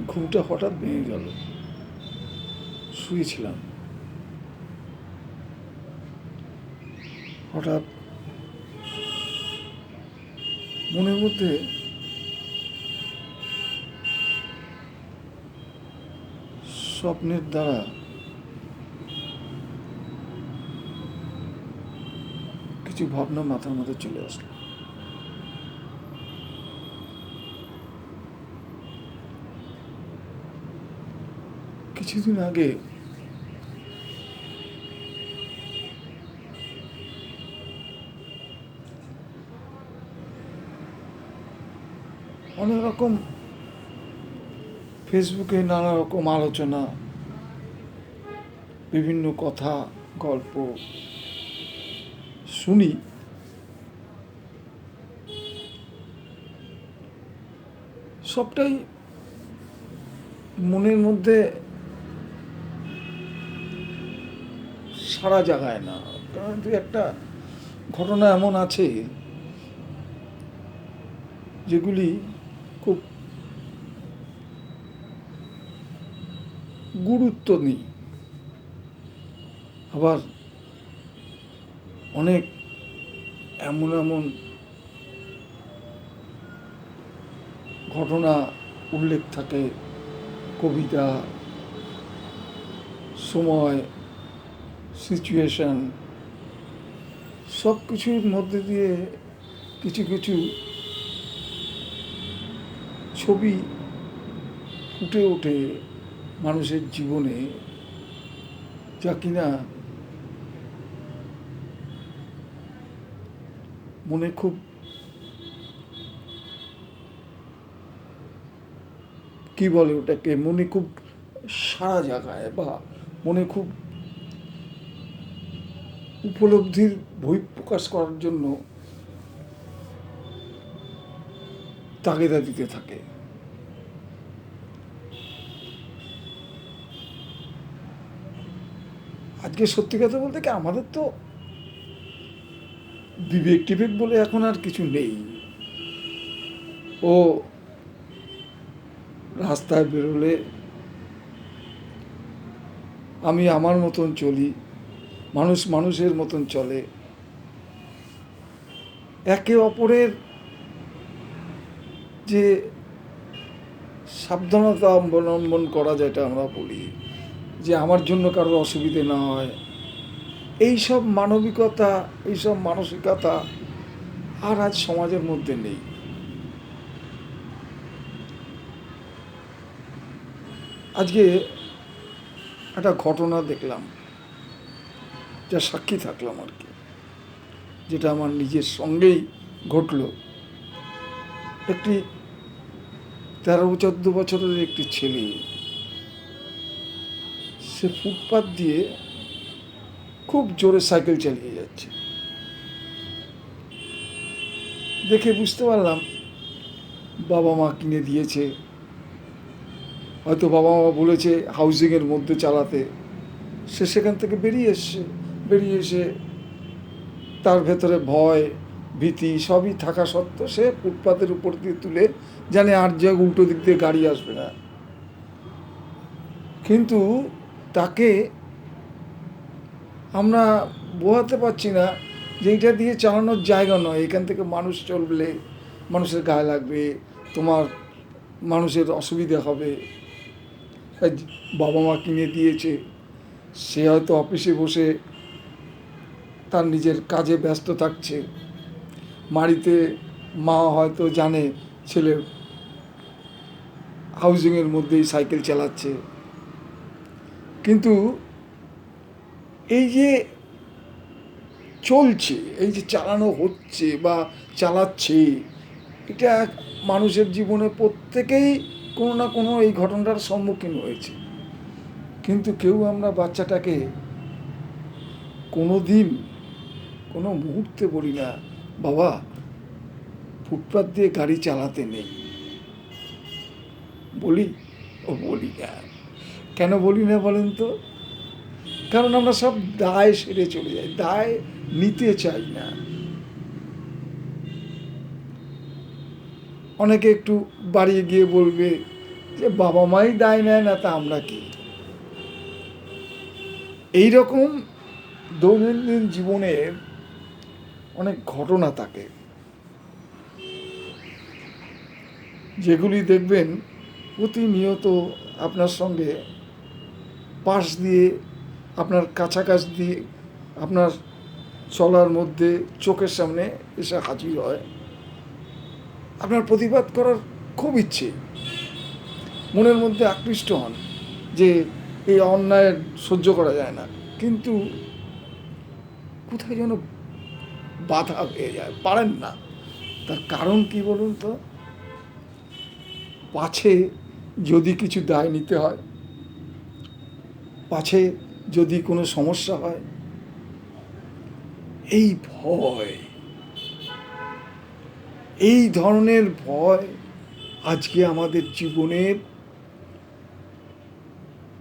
ঘুমটা হঠাৎ ভেঙে গেল। শুয়েছিলাম, হঠাৎ মনের মধ্যে স্বপ্নের দ্বারা কিছু ভাবনা মাথার মধ্যে চলে আসলো। কিছুদিন আগে অনেক রকম ফেসবুকে নানা রকম আলোচনা, বিভিন্ন কথা, গল্প শুনি। সবটাই মনের মধ্যে সাড়া জাগায় না। কারণ একটা ঘটনা এমন আছে যেগুলি খুব গুরুত্ব নেই, আবার অনেক এমন এমন ঘটনা উল্লেখ থাকে, কবিতা, সময়, সিচুয়েশন, সব কিছুর মধ্যে দিয়ে কিছু কিছু ছবি ফুটে ওঠে মানুষের জীবনে, যা কিনা মনে খুব কি বলে ওটাকে, মনে খুব সাড়া জাগায় বা মনে খুব উপলব্ধির বহিঃপ্রকাশ করার জন্য তাগিদা দিতে থাকে। আজকে সত্যি কথা বলতে কি, আমাদের তো বিবেক টিবেক বলে এখন আর কিছু নেই। ও রাস্তায় বেরোলে আমি আমার মতন চলি, মানুষ মানুষের মতন চলে, একে অপরের যে সাবধানতা অবলম্বন করা, যেটা আমরা বলি যে আমার জন্য কারোর অসুবিধে না হয়, এইসব মানবিকতা, এইসব মানসিকতা আর আজ সমাজের মধ্যে নেই। আজকে একটা ঘটনা দেখলাম, যা সাক্ষী থাকলাম আর কি, যেটা আমার নিজের সঙ্গেই ঘটল। একটি 13-14 বছরের একটি ছেলে, সে ফুটপাত দিয়ে খুব জোরে সাইকেল চালিয়ে যাচ্ছে। দেখে বুঝতে পারলাম বাবা মা কিনে দিয়েছে, হয়তো বাবা মা বলেছে হাউজিংয়ের মধ্যে চালাতে। সে সেখান থেকে বেরিয়ে এসে তার ভেতরে ভয় ভীতি সবই থাকা সত্ত্বেও সে ফুটপাতের উপর দিয়ে তুলে জানে আর যে উল্টো দিক দিয়ে গাড়ি আসবে না। কিন্তু তাকে আমরা বোঝাতে পারছি না যে এইটা দিয়ে চালানোর জায়গা নয়, এখান থেকে মানুষ চললে মানুষের গায়ে লাগবে, তোমার মানুষের অসুবিধা হবে। বাবা মা কিনে দিয়েছে, সে হয়তো অফিসে বসে তার নিজের কাজে ব্যস্ত থাকছে, বাড়িতে মা হয়তো জানে ছেলে হাউজিংয়ের মধ্যেই সাইকেল চালাচ্ছে। কিন্তু এই যে চলছে, এই যে চালানো হচ্ছে বা চালাচ্ছে, এটা মানুষের জীবনে প্রত্যেকেই কোনো না কোনো এই ঘটনাটার সম্মুখীন হয়েছে। কিন্তু কেউ আমরা বাচ্চাটাকে কোনো দিন কোনো মুহূর্তে বলি না বাবা ফুটপাত দিয়ে গাড়ি চালাতে নেই। বলি? বলি না। কেন বলি না বলেন তো? কারণ আমরা সব দায় সেরে চলে যাই, দায় নিতে চাই না। অনেকে একটু বাড়িয়ে গিয়ে বলবে যে বাবা মাই দায় নেয় না, তা আমরা কি? এইরকম দৈনন্দিন জীবনের অনেক ঘটনা থাকে, যেগুলি দেখবেন প্রতিনিয়ত আপনার সঙ্গে পাশ দিয়ে, আপনার কাছাকাছি দিয়ে, আপনার চলার মধ্যে চোখের সামনে এসে হাজির হয়। আপনার প্রতিবাদ করার খুব ইচ্ছে, মনের মধ্যে আকৃষ্ট হন যে এই অন্যায় সহ্য করা যায় না, কিন্তু কোথায় যেন বাধা হয়ে যায়, পারেন না। তার কারণ কি বলুন তো? পাছে যদি কিছু দায় নিতে হয়, পাছে যদি কোনো সমস্যা হয়, এই ভয়, এই ধরনের ভয় আজকে আমাদের জীবনের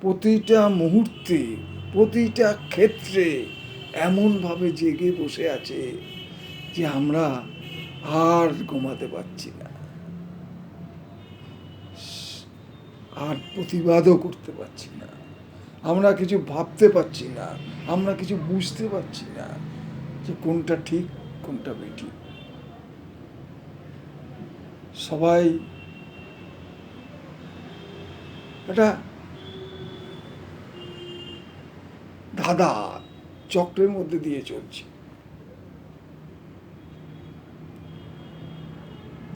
প্রতিটা মুহূর্তে, প্রতিটা ক্ষেত্রে এমনভাবে জেগে বসে আছে যে আমরা আর ঘুমাতে পারছি না, আর প্রতিবাদও করতে পারছি না, আমরা কিছু ভাবতে পারছি না, আমরা কিছু বুঝতে পারছি না যে কোনটা ঠিক কোনটা বেঠিক। সবাই একটা ধাঁধা চক্রের মধ্যে দিয়ে চলছে।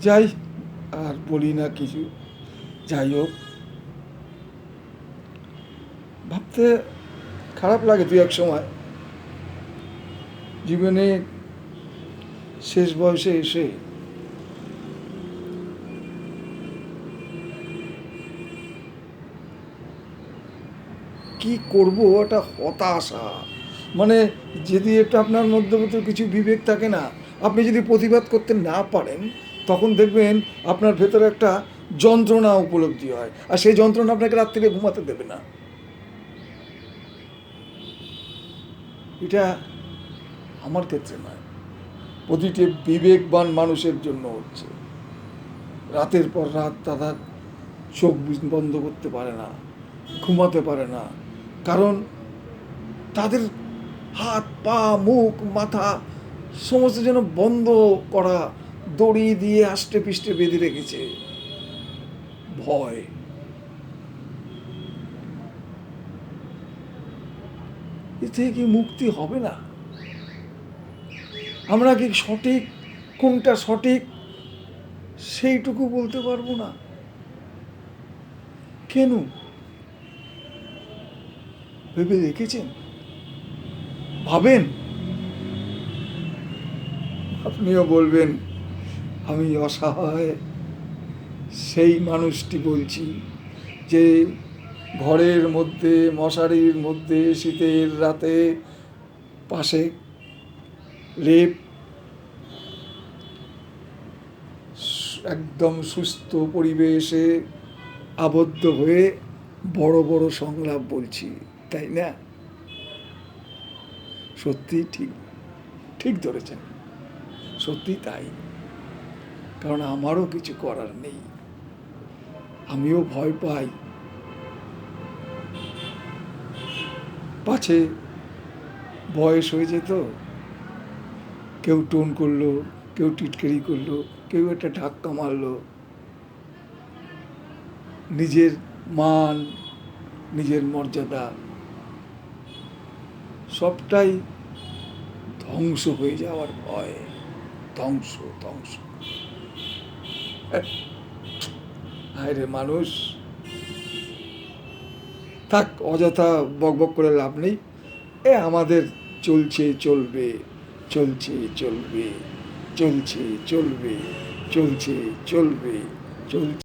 যাই, আর বলি না কিছু। যাই হোক, ভাবতে খারাপ লাগে দু এক সময়, জীবনে শেষ বয়সে এসে কি করব, একটা হতাশা। মানে যদি এটা আপনার মধ্যবর্তী কিছু বিবেক থাকে না, আপনি যদি প্রতিবাদ করতে না পারেন, তখন দেখবেন আপনার ভেতরে একটা যন্ত্রণা উপলব্ধি হয়, আর সেই যন্ত্রণা আপনাকে রাত্রিরে ঘুমাতে দেবে না। এটা আমার ক্ষেত্রে নয়, প্রতিটি বিবেকবান মানুষের জন্য হচ্ছে। রাতের পর রাত তারা চোখ বন্ধ করতে পারে না, ঘুমাতে পারে না, কারণ তাদের হাত পা মুখ মাথা সমস্ত যেন বন্ধ করা, দড়ি দিয়ে আষ্টে পিষ্টে বেঁধে রেখেছে ভয়। এ থেকে কি মুক্তি হবে না? আমরা কি সঠিক কোনটা সঠিক সেইটুকু বলতে পারবো না? কেন? ভেবে দেখেছেন? ভাবেন? আপনিও বলবেন আমি অসহায় সেই মানুষটি বলছি, যে ঘরের মধ্যে মশারির মধ্যে শীতের রাতে পাশে লেপ, একদম সুস্থ পরিবেশে আবদ্ধ হয়ে বড় বড় সংলাপ বলছি, তাই না? সত্যি ঠিক ঠিক ধরেছেন, সত্যি তাই। কারণ আমারও কিছু করার নেই, আমিও ভয় পাই পাছে বয়স হয়ে যেত, কেউ টোন করলো, কেউ টিটকারি করলো, কেউ একটা ধাক্কা মারলো, নিজের মান, নিজের মর্যাদা সবটাই ধ্বংস হয়ে যাওয়ার ভয়। ধ্বংস ধ্বংস। হায় রে মানুষ, থাক, অযথা বকবক করে লাভ নেই। আমাদের চলছে চলবে, চলছে চলবে, চলছে চলবে, চলছে চলবে, চলছে।